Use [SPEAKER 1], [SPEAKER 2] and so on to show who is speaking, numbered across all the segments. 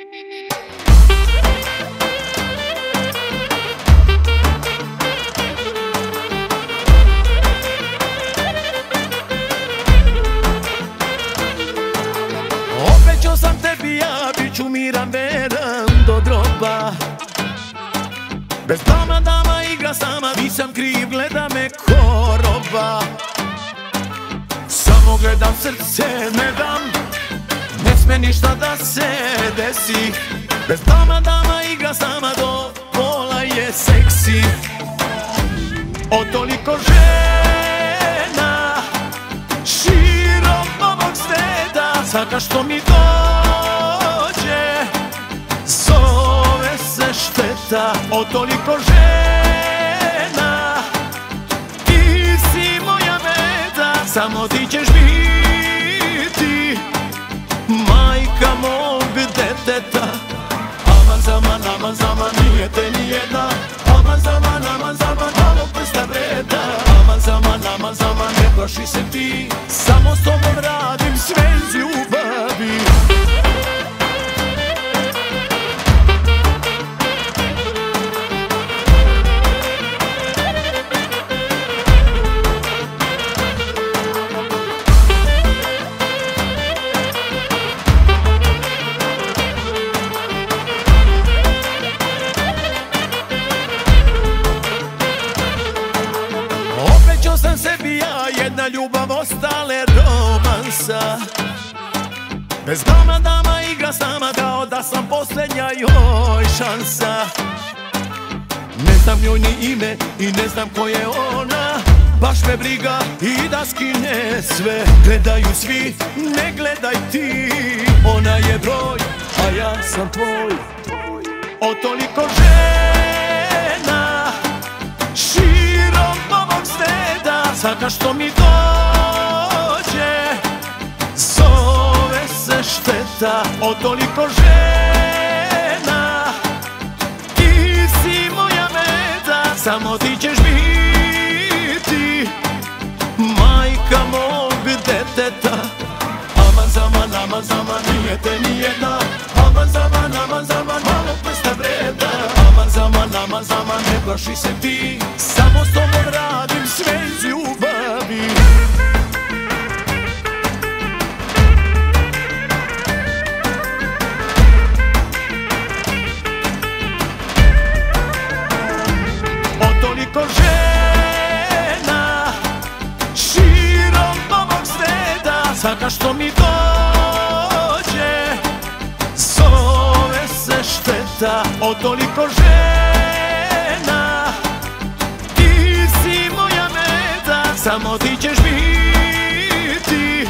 [SPEAKER 1] Obećao sam tebi, ja bit ću miran, veran do groba. Bez dama, dama igra sama, nisam kriv, gleda me ko roba. Samo gledam, srce ne dam, ne sme ništa da se desi. Bez dama, dama igra sama, do pola je seksi. Od toliko žena širom ovog sveta, svaka što mi dođe zove se šteta. Od toliko žena ti si moja meta, samo ti ćeš biti majka mog deteta. Aman zaman, nije te nijedna. Aman zaman, malo prsta vreda. Aman zaman, ne plaši se ti, samo s tobom radim sve iz ljubavi. Obećao sam sebi ja, jedna ljubav, ostale romansa. Bez dama, dama igra sama, kao da sam posljednja joj šansa. Ne znam njoj ni ime i ne znam ko je ona, baš me briga i da skine sve. Gledaju svi, ne gledaj ti, ona je broj, a ja sam tvoj. Od toliko žena širom ovog sveta, svaka što mi dođe zove se šteta. Od toliko žena ti si moja meta, samo ti ćeš biti majka mog deteta. Aman zaman, nije te nijedna. Aman zaman, malo prsta vreda. Aman zaman, ne plaši se ti, samo s tobom radim sve iz ljubavi. Od toliko žena širom ovog sveta, svaka što mi dođe zove se šteta. Od toliko žena ti si moja meta, samo ti ćeš biti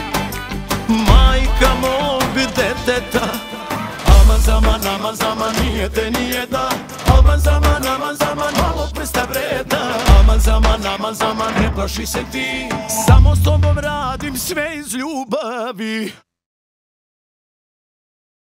[SPEAKER 1] majka mog deteta. Aman zaman, nije te nijedna. Aman zaman, malo prsta vreda. Aman zaman, ne plaši se ti, samo s tobom radim sve iz ljubavi.